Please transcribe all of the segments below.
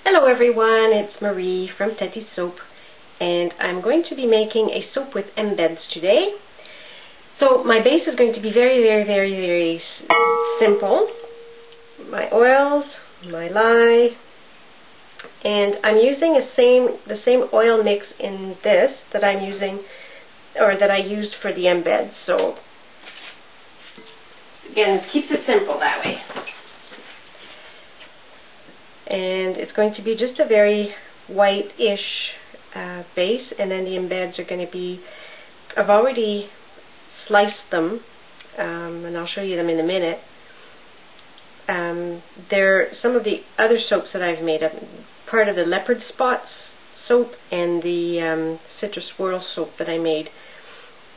Hello everyone, it's Marie from Tatisoap, and I'm going to be making a soap with embeds today. So my base is going to be very simple. My oils, my lye, and I'm using the same oil mix in this that I'm using, or that I used for the embeds. So again, keeps it simple that way. And it's going to be just a very white-ish base, and then the embeds are going to be, I've already sliced them, and I'll show you them in a minute. They're some of the other soaps that I've made, part of the leopard spots soap and the citrus swirl soap that I made.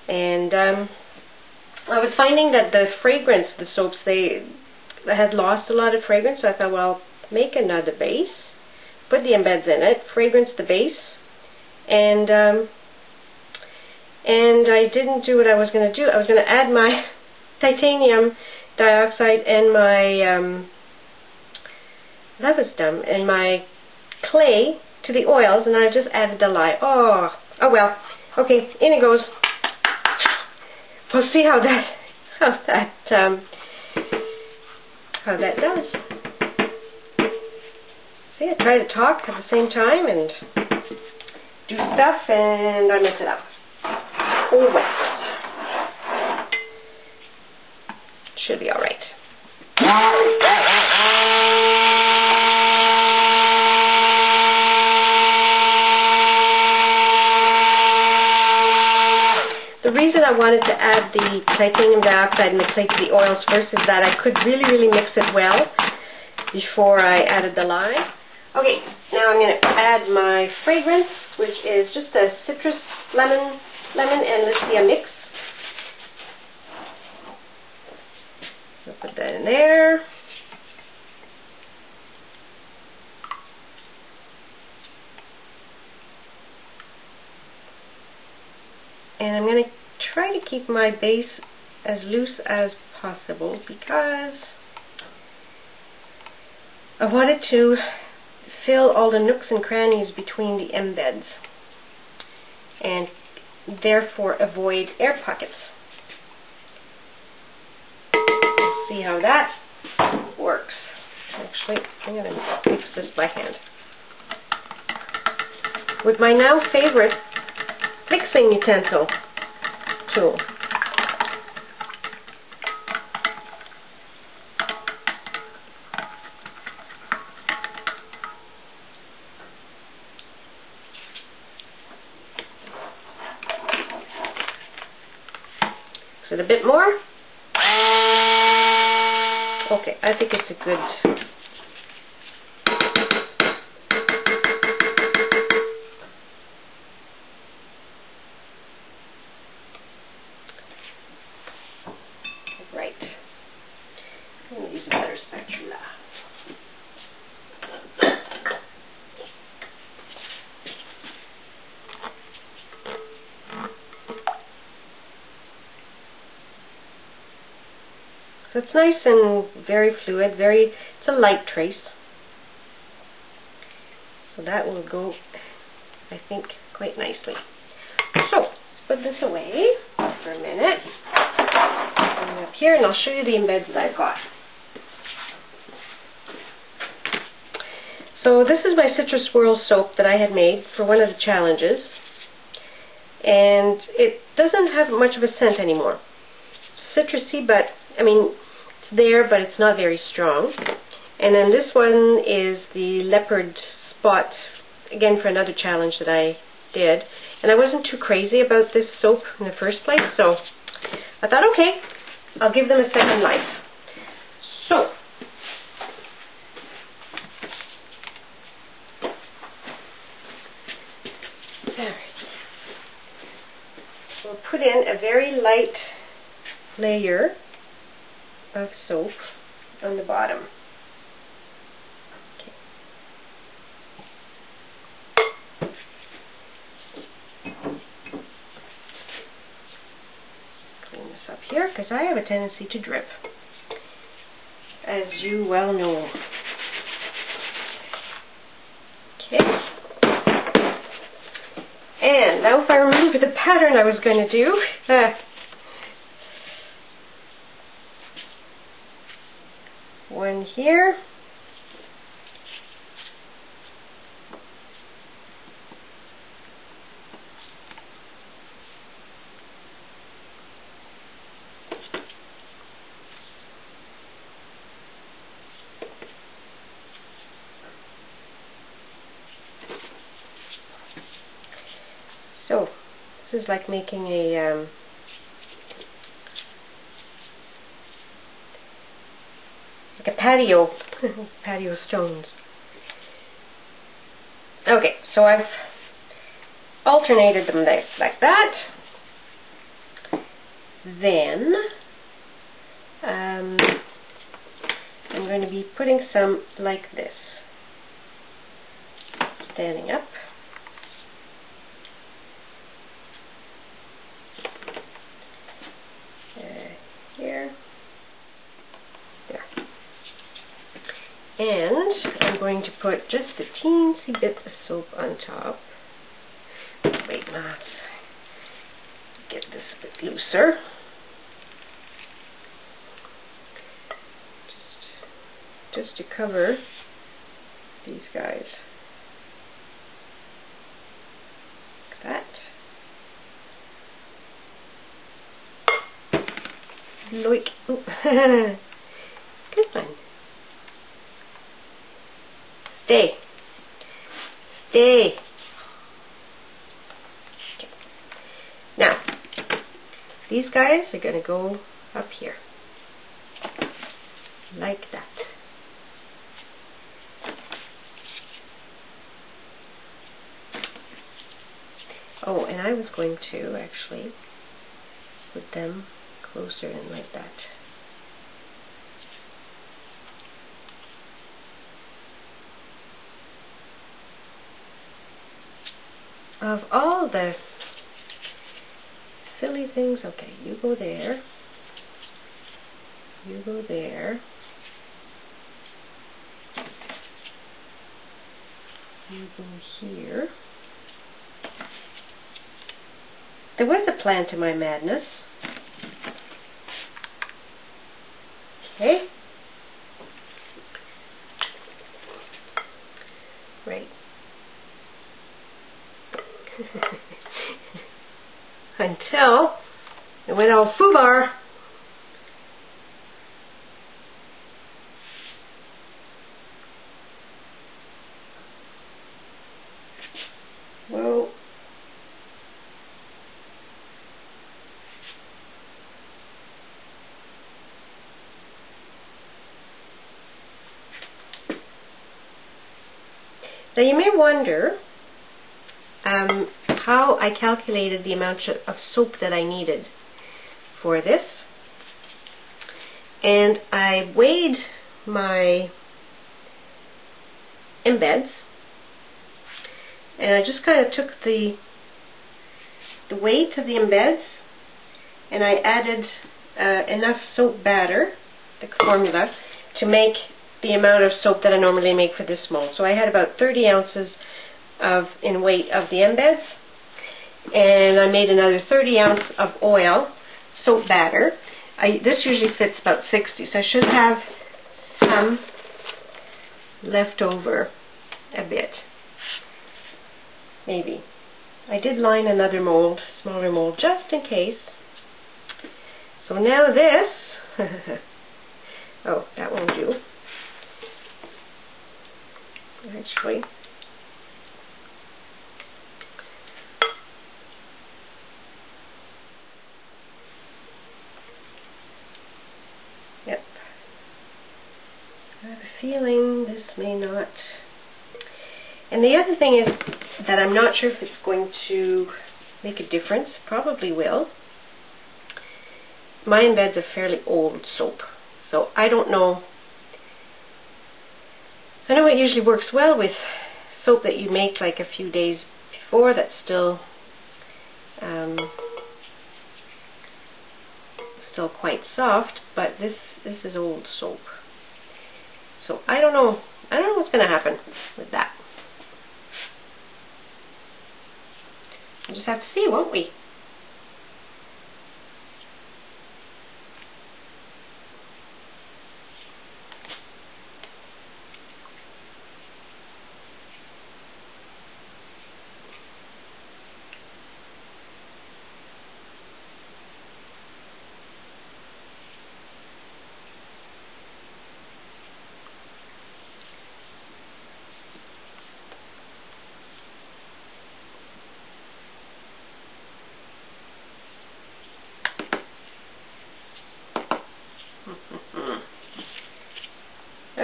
And I was finding that the fragrance, the soaps, they had lost a lot of fragrance, so I thought, well, make another base, put the embeds in it, fragrance the base, and I didn't do what I was going to do. I was going to add my titanium dioxide and my that was dumb, and my clay to the oils, and I just added the lye. Oh well. Okay, in it goes. We'll see how that does. See, I try to talk at the same time and do stuff, and I mess it up. Oh well. Should be alright. The reason I wanted to add the titanium dioxide and the clay to the oils first is that I could really mix it well before I added the lye. Okay, now I'm going to add my fragrance, which is just a citrus, lemon and Lucia mix. I'll put that in there. And I'm going to try to keep my base as loose as possible because I wanted to fill all the nooks and crannies between the embeds and therefore avoid air pockets. Let's see how that works. Actually, I'm going to mix this by hand with my now favorite mixing utensil tool. Is it a bit more? Okay, I think it's a good... Right. I'm going to use a better spatula. So it's nice and very fluid, it's a light trace. So that will go, I think, quite nicely. So, put this away for a minute. Bring it up here, and I'll show you the embeds that I've got. So this is my citrus swirl soap that I had made for one of the challenges. And it doesn't have much of a scent anymore. Citrusy, but, I mean, it's there, but it's not very strong. And then this one is the leopard spot, again for another challenge that I did. And I wasn't too crazy about this soap in the first place, so I thought, okay, I'll give them a second life. So, we'll put in a very light layer of soap on the bottom. Okay. Clean this up here because I have a tendency to drip, as you well know. pattern I was going to do. One here. So, this is like making a patio, patio stones. Okay, so I've alternated them like that. Then I'm going to be putting some like this, standing up. Here. There. And I'm going to put just a teensy bit of soap on top. Wait, let's get this a bit looser. Just to cover these guys. Like that. Loik. Ooh. Good one. Stay. Stay. Okay. Now, these guys are going to go up here. Like that. Oh, and I was going to actually put them closer in like that. Of all the silly things, okay, you go there, you go there, you go here. There was a plan to my madness. Okay. Right. Until it went all foobar. Well, now you may wonder how I calculated the amount of soap that I needed for this. And I weighed my embeds, and I just kind of took the weight of the embeds, and I added enough soap batter, the formula, to make the amount of soap that I normally make for this mold. So I had about 30 ounces in weight of the embeds, and I made another 30 ounce of oil, soap batter. This usually fits about 60, so I should have some left over a bit. Maybe. I did line another mold, smaller mold, just in case. So now this, oh, that won't do. Actually, yep. I have a feeling this may not. And the other thing is that I'm not sure if it's going to make a difference. Probably will. My embeds are fairly old soap, so I don't know. I know it usually works well with soap that you make like a few days before that's still quite soft, but this is old soap. So I don't know what's going to happen with that. We'll just have to see, won't we?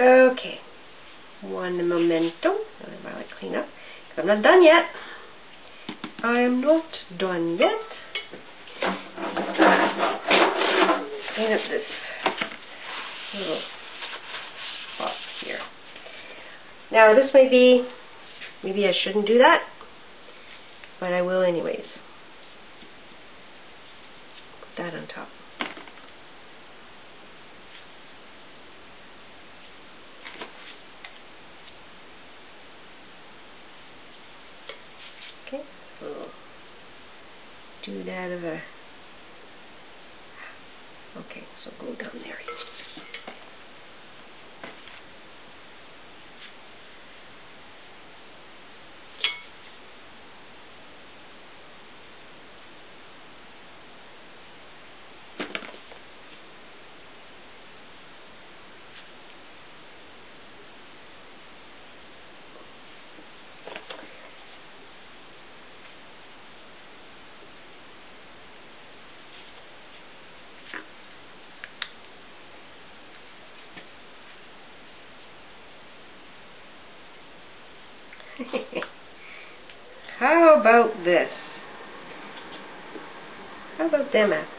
Okay. One momento while I clean up. I'm not done yet. I am not done yet. Clean up this little box here. Now this may be, maybe I shouldn't do that, but I will anyways. Put that on top. Okay, so do that of a, okay, so go down there. How about this? How about them apples?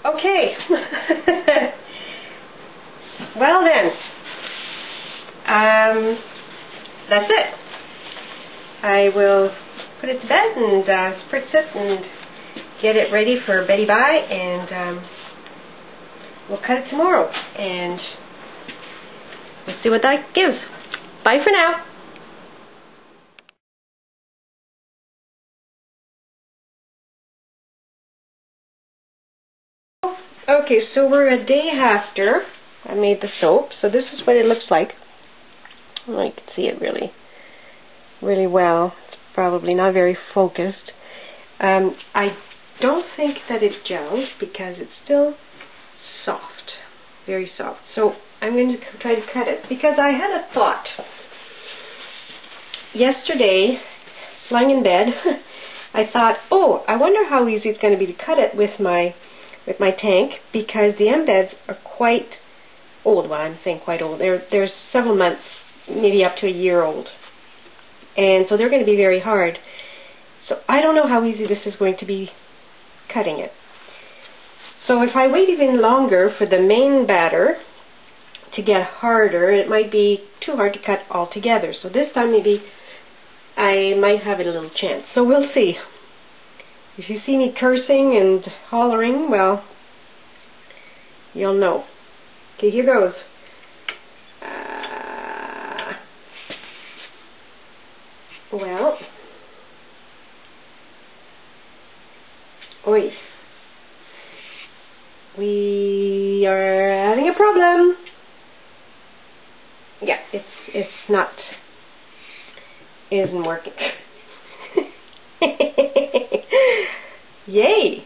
Okay. Well then, that's it. I will put it to bed and spritz it and get it ready for Betty Bye, and we'll cut it tomorrow and we'll see what that gives. Bye for now. Okay, so we're a day after I made the soap, so this is what it looks like. Well, you can see it really well. It's probably not very focused. I don't think that it gels because it's still soft, very soft. So I'm going to try to cut it because I had a thought. Yesterday, lying in bed, I thought, oh, I wonder how easy it's going to be to cut it with my tank, because the embeds are quite old. Well, I'm saying quite old. They're several months, maybe up to a year old. And so they're going to be very hard. So I don't know how easy this is going to be cutting it. So if I wait even longer for the main batter to get harder, it might be too hard to cut altogether. So this time maybe I might have a little chance. So we'll see. If you see me cursing and hollering, well, you'll know. Okay, here goes. Well, oi. We are having a problem. Yeah, it's not, isn't working. Yay!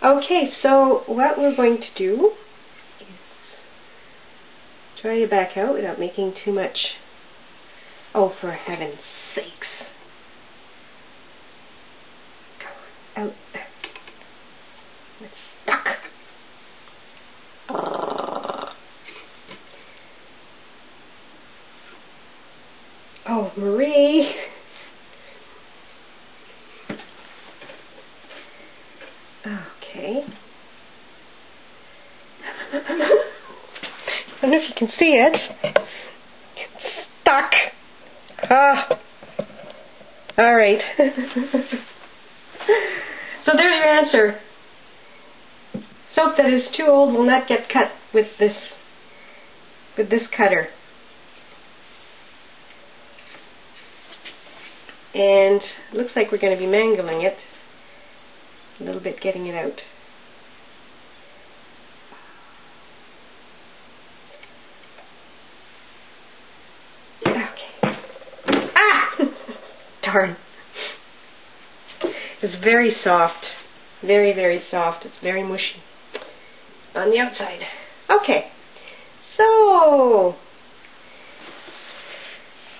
Okay, so what we're going to do is try to back out without making too much. Oh, for heaven's sakes. Come on, out. It's stuck. Oh, Marie. Okay. I don't know if you can see it. It's stuck. All right. So there's your answer. Soap that is too old will not get cut with this cutter. And it looks like we're going to be mangling it a little bit, getting it out. Okay. Ah! Darn. It's very soft. Very, very soft. It's very mushy on the outside. Okay. So,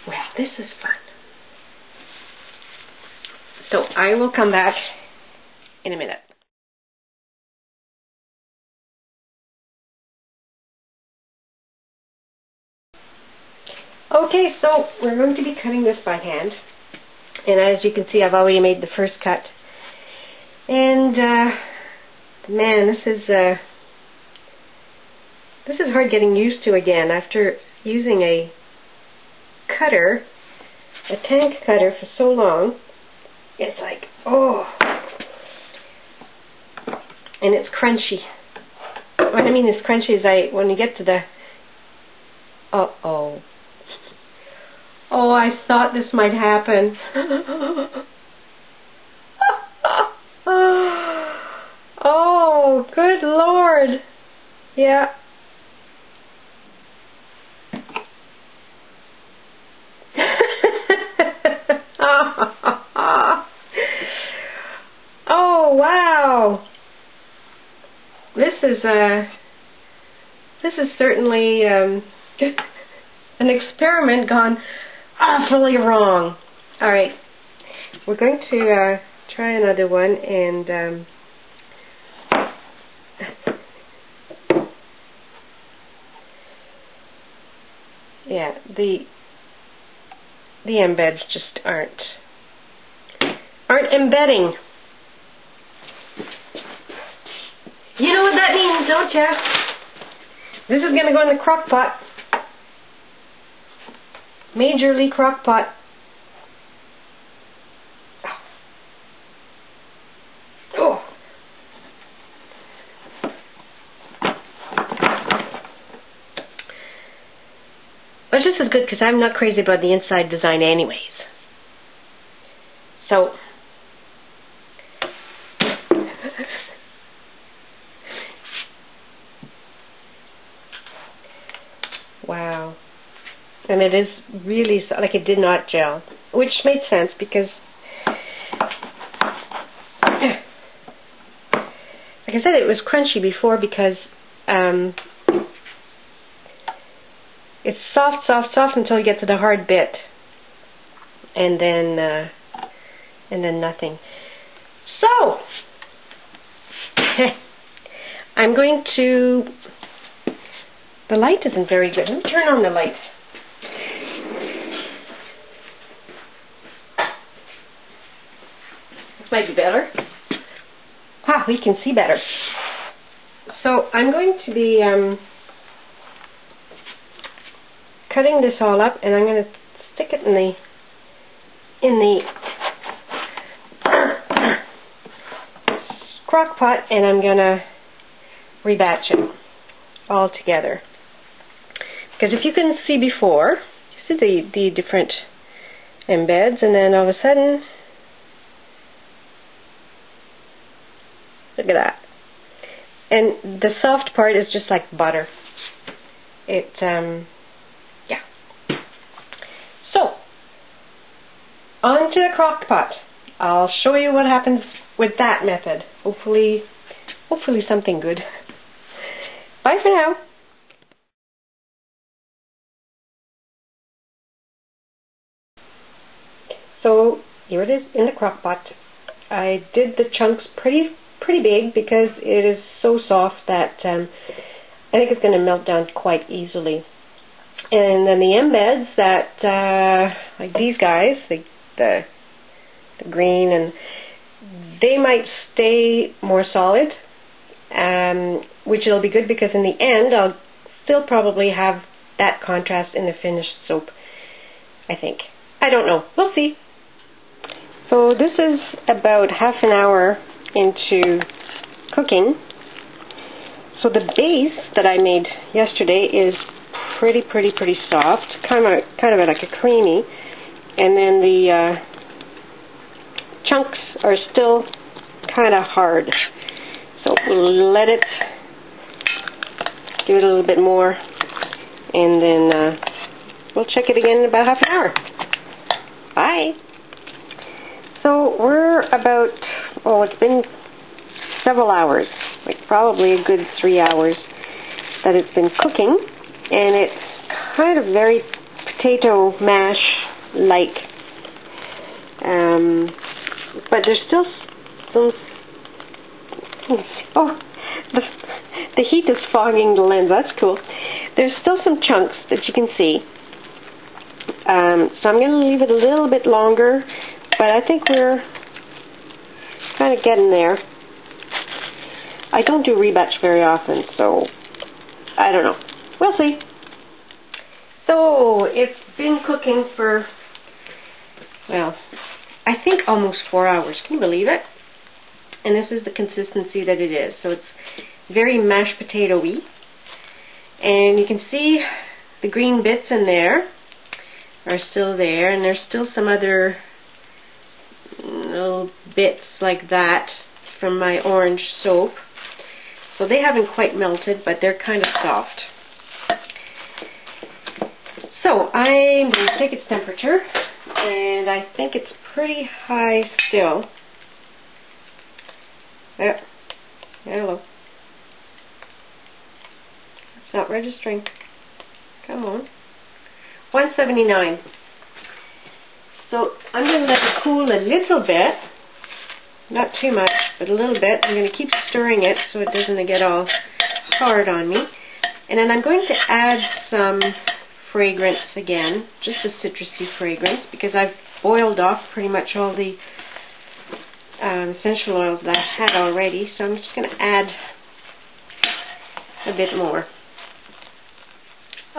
well, this is fun. So I will come back in a minute. Okay, so we're going to be cutting this by hand. And as you can see, I've already made the first cut. And man, this is hard getting used to again after using a cutter, a tank cutter for so long. It's like, oh, and it's crunchy. What I mean is crunchy is when you get to the, oh, I thought this might happen. Oh, good Lord. Yeah. Oh, wow. This is certainly an experiment gone awfully wrong. All right. We're going to try another one, and yeah, the embeds just aren't embedding. You know what that means, don't you? This is going to go in the crock pot. Majorly crock pot. Oh. But this is good because I'm not crazy about the inside design anyways. So, wow. And it is really, like, it did not gel, which made sense because, like I said, it was crunchy before because it's soft until you get to the hard bit, and then nothing. So, I'm going to, the light isn't very good. Let me turn on the light. This might be better. Ah, we can see better. So I'm going to be cutting this all up, and I'm going to stick it in the crock pot, and I'm going to rebatch it all together. Because if you can see before, you see the different embeds, and then all of a sudden, look at that. And the soft part is just like butter. Yeah. So, on to the crock pot. I'll show you what happens with that method. Hopefully something good. Bye for now. So, here it is in the crock pot. I did the chunks pretty big because it is so soft that I think it's going to melt down quite easily. And then the embeds that, like these guys, the green, and they might stay more solid, which will be good because in the end I'll still probably have that contrast in the finished soap, I think. I don't know. We'll see. So this is about half an hour into cooking. So the base that I made yesterday is pretty soft, kind of like a creamy, and then the chunks are still kind of hard. So we'll let it do it a little bit more, and then we'll check it again in about half an hour. Bye. So we're about oh, it's been several hours, like probably a good 3 hours that it's been cooking, and it's kind of very potato mash-like. But there's still some... Oh, the heat is fogging the lens. That's cool. There's still some chunks that you can see. So I'm going to leave it a little bit longer, but I think we're kind of getting there. I don't do rebatch very often, so I don't know. We'll see. So it's been cooking for, well, I think almost 4 hours. Can you believe it? And this is the consistency that it is. So it's very mashed potato-y. And you can see the green bits in there are still there, and there's still some other little bits like that from my orange soap. So they haven't quite melted, but they're kind of soft. So I'm going to take its temperature, and I think it's pretty high still. There. Hello. It's not registering. Come on. 179. So I'm going to let it cool a little bit. Not too much, but a little bit. I'm going to keep stirring it so it doesn't get all hard on me. And then I'm going to add some fragrance again, just a citrusy fragrance, because I've boiled off pretty much all the essential oils that I had already. So I'm just going to add a bit more.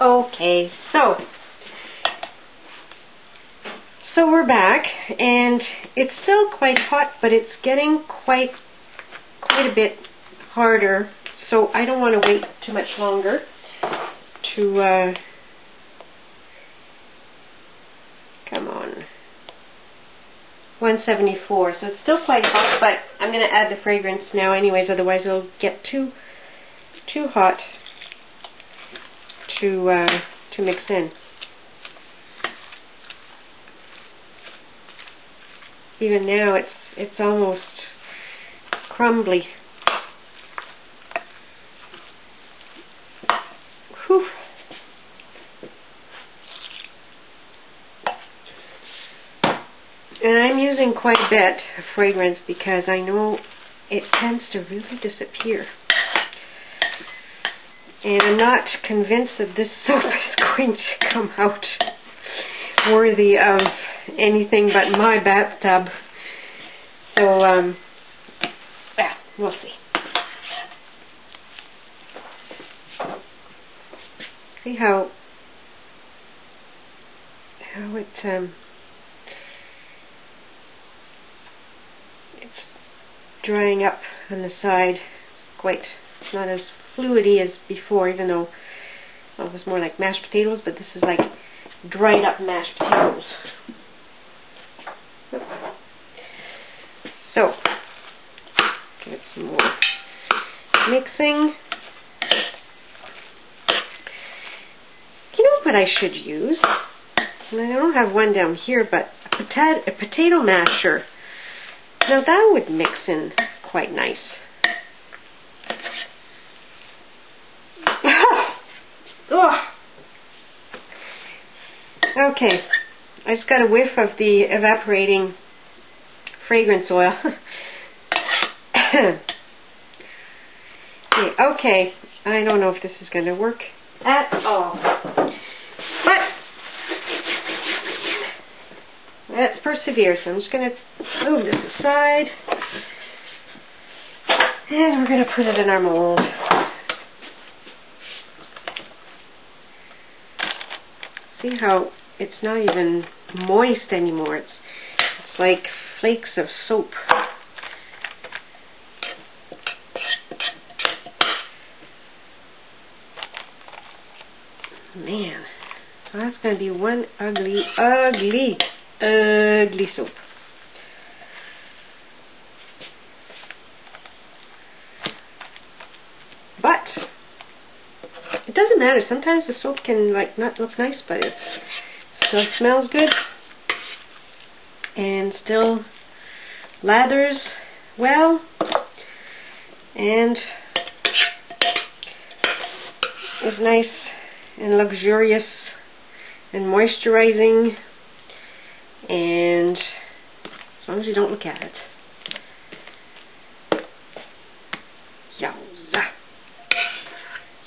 Okay, so we're back, and it's still quite hot, but it's getting quite a bit harder, so I don't want to wait too much longer to come on, 174. So it's still quite hot, but I'm going to add the fragrance now anyways, otherwise it'll get too hot to mix in. Even now it's almost crumbly. Whew. And I'm using quite a bit of fragrance because I know it tends to really disappear. And I'm not convinced that this soap is going to come out worthy of anything but my bathtub. So, yeah, we'll see. See how it's drying up on the side. It's not as fluidy as before, even though, well, it was more like mashed potatoes, but this is like dried up mashed potatoes. So, give it some more mixing. You know what I should use? And I don't have one down here, but a potato masher. Now that would mix in quite nice. Okay, I just got a whiff of the evaporating fragrance oil. Okay, I don't know if this is going to work at all. But let's persevere. So I'm just going to move this aside. And we're going to put it in our mold. See how it's not even moist anymore. It's like flakes of soap. Man, so that's going to be one ugly soap. But it doesn't matter. Sometimes the soap can not look nice, but it still smells good and still lathers well, and it's nice and luxurious and moisturizing, and as long as you don't look at it. Yowza.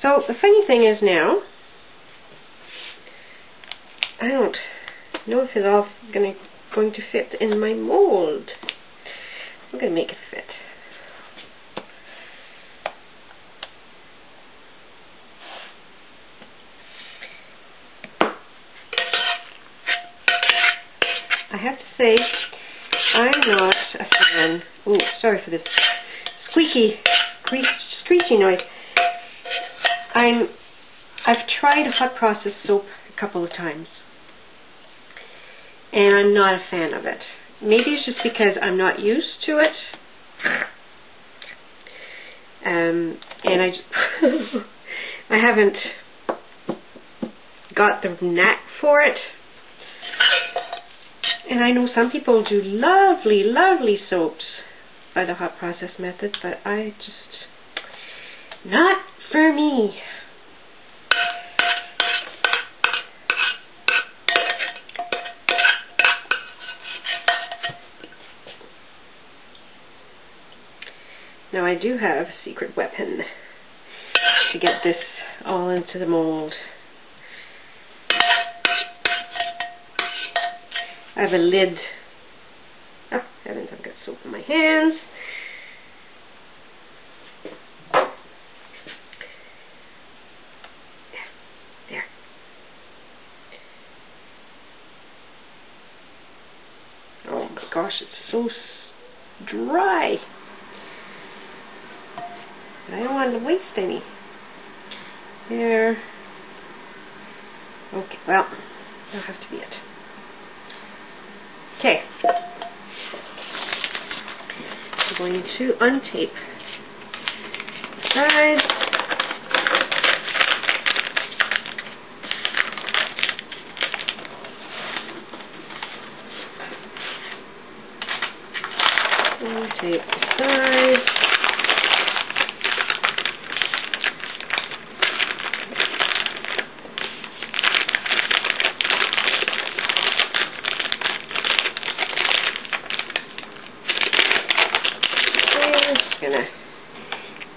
So the funny thing is now, I don't know if it's all going to fit in my mold. I'm going to make it fit. I have to say, I'm not a fan. Ooh, sorry for this squeaky, screechy noise. I've tried hot process soap a couple of times, and I'm not a fan of it. Maybe it's just because I'm not used to it, and I haven't got the knack for it. And I know some people do lovely, lovely soaps by the hot process method, but I just, not for me. Now I do have a secret weapon to get this all into the mold. I have a lid. Oh, heavens, I've got soap in my hands. There. Oh my gosh, it's so dry. I don't want to waste any. There. Okay, well, that'll have to be it. Okay. I'm going to untape the sides. Untape the sides.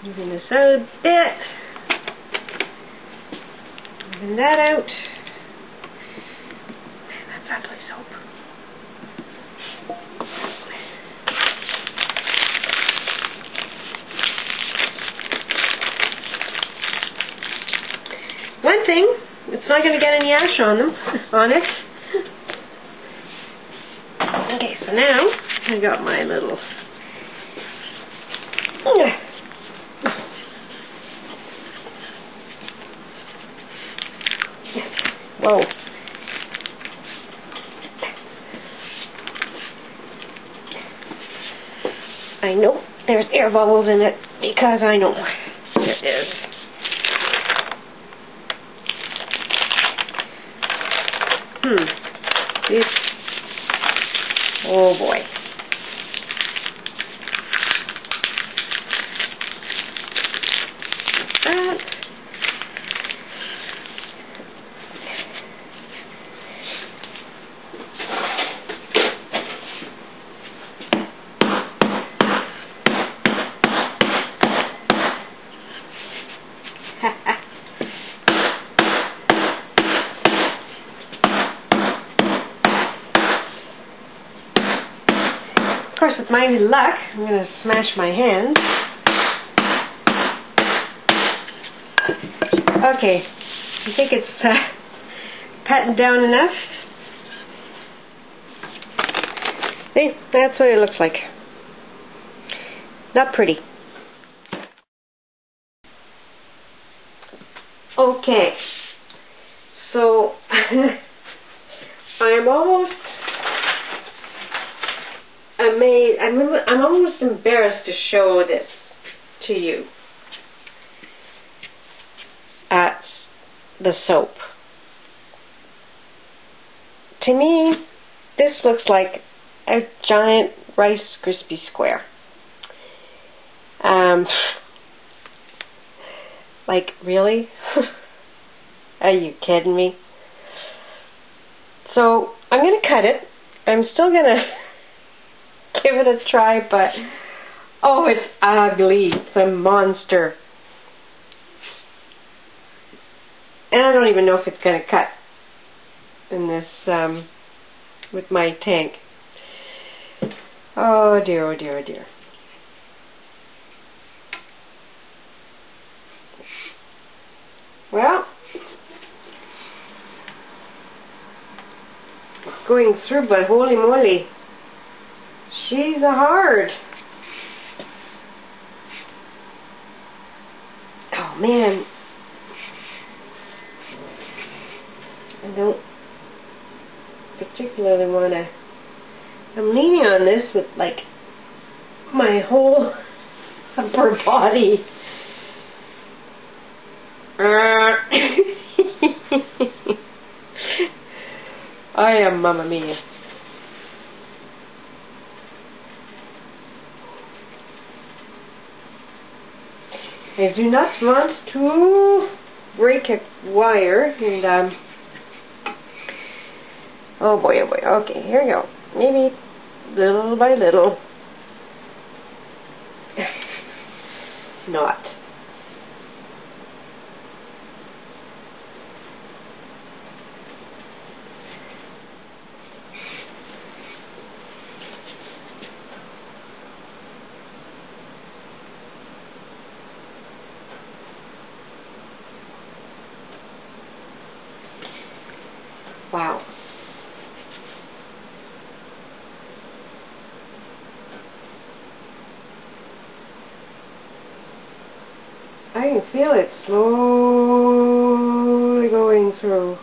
Moving this out a bit. Moving that out. Man, that's ugly soap. One thing, it's not going to get any ash on it. Okay, so now I got my little. Whoa. I know there's air bubbles in it because I know there is. This. Oh boy. That. Of course, with my luck, I'm going to smash my hand. Okay, you think it's patting down enough? See, that's what it looks like. Not pretty. Okay, so I'm almost embarrassed to show this to you. The soap. To me, this looks like a giant Rice Krispie square. Like, really? Are you kidding me? So, I'm going to cut it. I'm still going to give it a try, but oh, it's ugly. It's a monster. And I don't even know if it's going to cut in this, with my tank. Oh dear, oh dear, oh dear. Well, it's going through, but holy moly, she's a hard. Oh man, I don't particularly want to. I'm leaning on this with like my whole upper body. I am Mamma Mia. I do not want to break a wire, and oh boy, okay, here we go. Maybe little by little. Not. Wow. I can feel it slowly going through.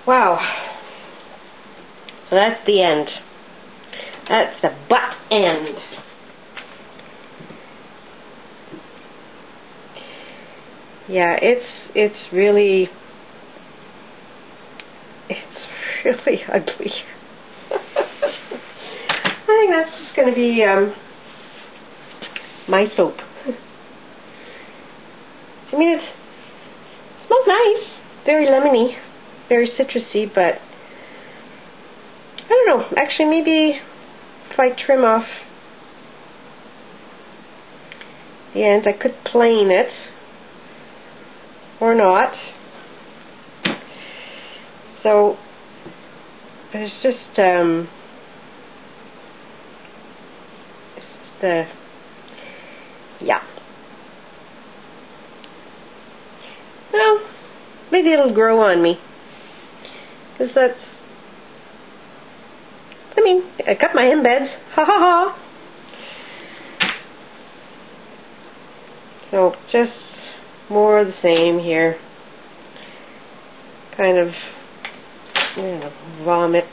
Wow. So that's the end. That's the butt end. Yeah, it's really ugly. I think that's just going to be my soap. I mean, it smells nice, very lemony, very citrusy, but I don't know. Actually, maybe if I trim off the ends, I could plane it or not. So there's just yeah. Well, maybe it'll grow on me, because that's, I mean, I got my embeds, ha ha ha. So just more of the same here, kind of, vomit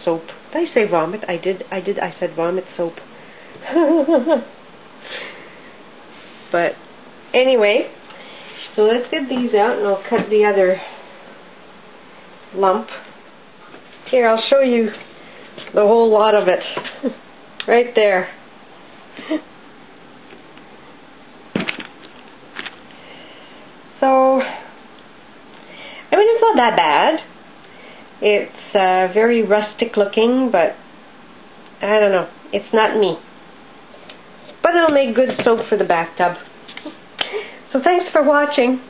soap. Did I say vomit? I did. I said vomit soap. But anyway, so let's get these out, and I'll cut the other lump. Here, I'll show you the whole lot of it. Right there. So, I mean, it's not that bad. It's very rustic looking, but I don't know. It's not me. But it'll make good soap for the bathtub. So thanks for watching.